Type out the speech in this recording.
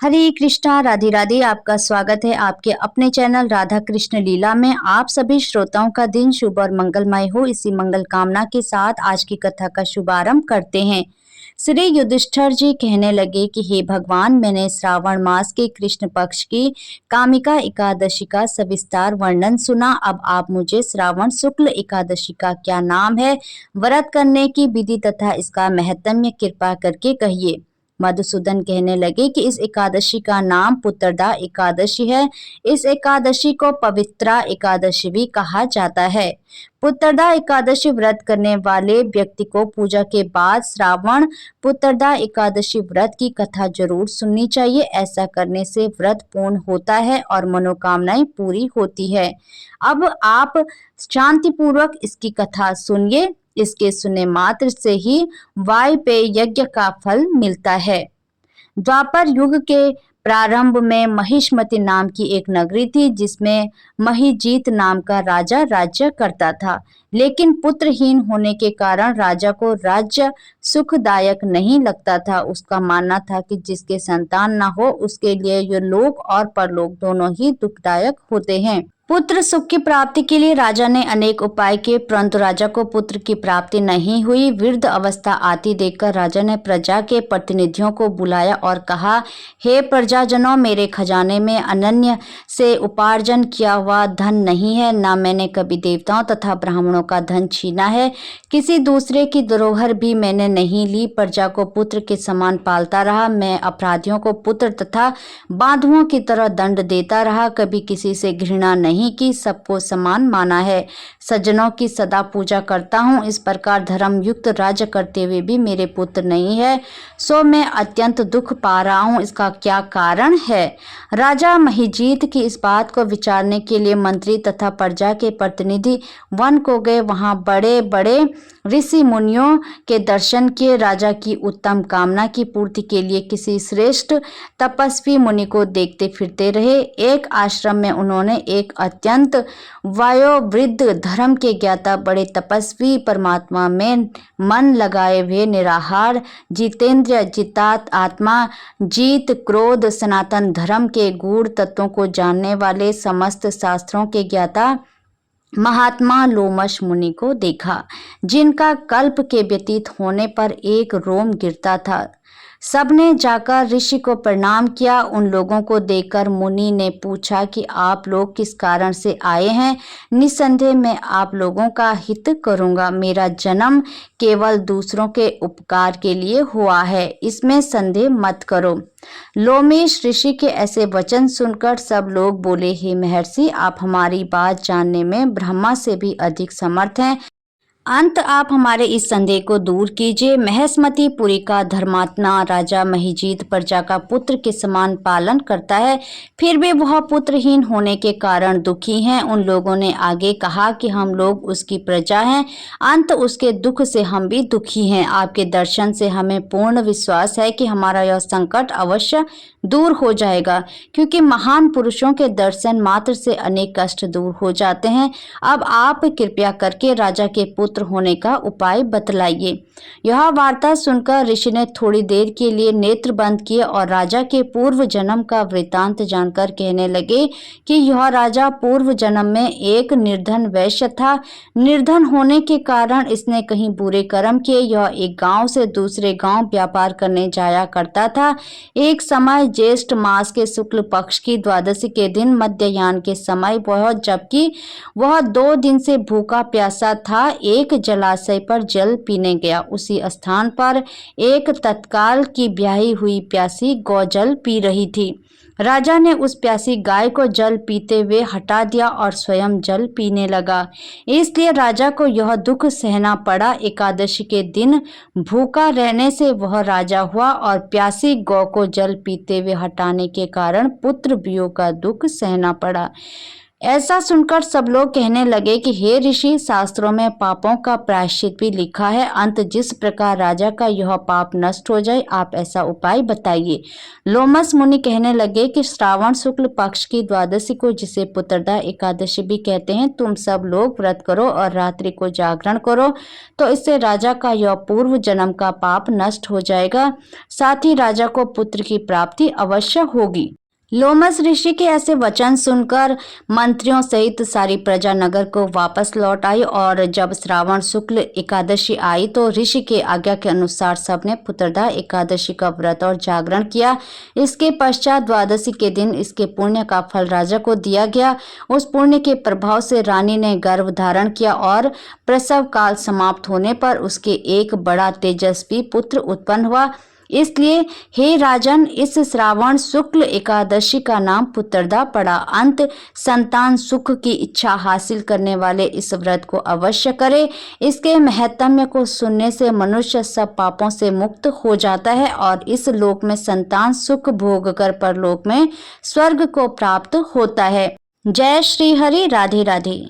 हरे कृष्णा, राधे राधे। आपका स्वागत है आपके अपने चैनल राधा कृष्ण लीला में। आप सभी श्रोताओं का दिन शुभ और मंगलमय हो, इसी मंगल कामना के साथ आज की कथा का शुभारंभ करते हैं। श्री युधिष्ठिर जी कहने लगे कि हे भगवान, मैंने श्रावण मास के कृष्ण पक्ष की कामिका एकादशी का सविस्तार वर्णन सुना। अब आप मुझे श्रावण शुक्ल एकादशी का क्या नाम है, व्रत करने की विधि तथा इसका महत्म्य कृपा करके कहिए। मधुसूदन कहने लगे कि इस एकादशी का नाम पुत्रदा एकादशी है। इस एकादशी को पवित्रा एकादशी भी कहा जाता है। पुत्रदा एकादशी व्रत करने वाले व्यक्ति को पूजा के बाद श्रावण पुत्रदा एकादशी व्रत की कथा जरूर सुननी चाहिए। ऐसा करने से व्रत पूर्ण होता है और मनोकामनाएं पूरी होती है। अब आप शांतिपूर्वक इसकी कथा सुनिए। इसके सुने मात्र से ही वायपेय यज्ञ का फल मिलता है। द्वापर युग के प्रारंभ में महिष्मति नाम की एक नगरी थी, जिसमें महिजीत नाम का राजा राज्य करता था। लेकिन पुत्रहीन होने के कारण राजा को राज्य सुखदायक नहीं लगता था। उसका मानना था कि जिसके संतान न हो उसके लिए ये लोक और परलोक दोनों ही दुखदायक होते हैं। पुत्र सुख की प्राप्ति के लिए राजा ने अनेक उपाय किए, परंतु राजा को पुत्र की प्राप्ति नहीं हुई। वृद्ध अवस्था आती देखकर राजा ने प्रजा के प्रतिनिधियों को बुलाया और कहा, हे प्रजाजनों, मेरे खजाने में अनन्य से उपार्जन किया हुआ धन नहीं है। न मैंने कभी देवताओं तथा ब्राह्मणों का धन छीना है। किसी दूसरे की धरोहर भी मैंने नहीं ली। प्रजा को पुत्र के समान पालता रहा। मैं अपराधियों को पुत्र तथा बांधुओं की तरह दंड देता रहा। कभी किसी से घृणा नहीं की, सबको समान माना है। सज्जनों की सदा पूजा करता हूँ। इस प्रकार धर्म युक्त राज्य करते हुए भी मेरे पुत्र नहीं है, सो मैं अत्यंत दुख पा रहा हूँ। इसका क्या कारण है? राजा महिजीत की इस बात को विचारने के लिए मंत्री तथा प्रजा के प्रतिनिधि वन को गए। वहां बड़े बड़े ऋषि मुनियों के दर्शन किए। राजा की उत्तम कामना की पूर्ति के लिए किसी श्रेष्ठ तपस्वी मुनि को देखते फिरते रहे। एक आश्रम में उन्होंने एक अत्यंत वयोवृद्ध धर्म के ज्ञाता बड़े तपस्वी, परमात्मा में मन लगाए हुए निराहार, जितेंद्र, जितात आत्मा, जीत क्रोध, सनातन धर्म के गूढ़ तत्वों को जानने वाले, समस्त शास्त्रों के ज्ञाता महात्मा लोमश मुनि को देखा, जिनका कल्प के व्यतीत होने पर एक रोम गिरता था। सबने जाकर ऋषि को प्रणाम किया। उन लोगों को देखकर मुनि ने पूछा कि आप लोग किस कारण से आए हैं? निस्संदेह मैं आप लोगों का हित करूंगा। मेरा जन्म केवल दूसरों के उपकार के लिए हुआ है, इसमें संदेह मत करो। लोमेश ऋषि के ऐसे वचन सुनकर सब लोग बोले, हे महर्षि, आप हमारी बात जानने में ब्रह्मा से भी अधिक समर्थ हैं। अंत आप हमारे इस संदेह को दूर कीजिए। महिष्मतिपुरी का धर्मात्मा राजा महिजीत प्रजा का पुत्र के समान पालन करता है, फिर भी वह पुत्रहीन होने के कारण दुखी हैं। उन लोगों ने आगे कहा कि हम लोग उसकी प्रजा हैं, अंत उसके दुख से हम भी दुखी हैं। आपके दर्शन से हमें पूर्ण विश्वास है कि हमारा यह संकट अवश्य दूर हो जाएगा, क्योंकि महान पुरुषों के दर्शन मात्र से अनेक कष्ट दूर हो जाते हैं। अब आप कृपया करके राजा के पुत्र होने का उपाय बतलाइए। यह वार्ता सुनकर ऋषि ने थोड़ी देर के लिए नेत्र बंद किए और राजा के पूर्व जन्म का वृतांत जानकर कहने लगे कि यह राजा पूर्व जन्म में एक निर्धन वैश्य था। निर्धन होने के कारण इसने कहीं बुरे कर्म किए। यह एक गांव से दूसरे गांव व्यापार करने जाया करता था। एक समय ज्येष्ठ मास के शुक्ल पक्ष की द्वादशी के दिन मध्ययान के समय जबकि वह 2 दिन से भूखा प्यासा था, एक जलाशय पर जल पीने गया। उसी स्थान पर एक तत्काल की ब्याही हुई प्यासी गौ जल पी रही थी। राजा ने उस प्यासी गाय को जल पीते हुए हटा दिया और स्वयं जल पीने लगा। इसलिए राजा को यह दुख सहना पड़ा। एकादशी के दिन भूखा रहने से वह राजा हुआ और प्यासी गौ को जल पीते हुए हटाने के कारण पुत्र वियोग का दुख सहना पड़ा। ऐसा सुनकर सब लोग कहने लगे कि हे ऋषि, शास्त्रों में पापों का प्रायश्चित भी लिखा है। अंत जिस प्रकार राजा का यह पाप नष्ट हो जाए, आप ऐसा उपाय बताइए। लोमस मुनि कहने लगे कि श्रावण शुक्ल पक्ष की द्वादशी को, जिसे पुत्रदा एकादशी भी कहते हैं, तुम सब लोग व्रत करो और रात्रि को जागरण करो, तो इससे राजा का यह पूर्व जन्म का पाप नष्ट हो जाएगा, साथ ही राजा को पुत्र की प्राप्ति अवश्य होगी। लोमस ऋषि के ऐसे वचन सुनकर मंत्रियों सहित सारी प्रजा नगर को वापस लौट आई और जब श्रावण शुक्ल एकादशी आई तो ऋषि के आज्ञा के अनुसार सबने पुत्रदा एकादशी का व्रत और जागरण किया। इसके पश्चात द्वादशी के दिन इसके पुण्य का फल राजा को दिया गया। उस पुण्य के प्रभाव से रानी ने गर्भ धारण किया और प्रसव काल समाप्त होने पर उसके एक बड़ा तेजस्वी पुत्र उत्पन्न हुआ। इसलिए हे राजन, इस श्रावण शुक्ल एकादशी का नाम पुत्रदा पड़ा। अंत संतान सुख की इच्छा हासिल करने वाले इस व्रत को अवश्य करे। इसके महत्म्य को सुनने से मनुष्य सब पापों से मुक्त हो जाता है और इस लोक में संतान सुख भोग कर परलोक में स्वर्ग को प्राप्त होता है। जय श्री हरि। राधे राधे।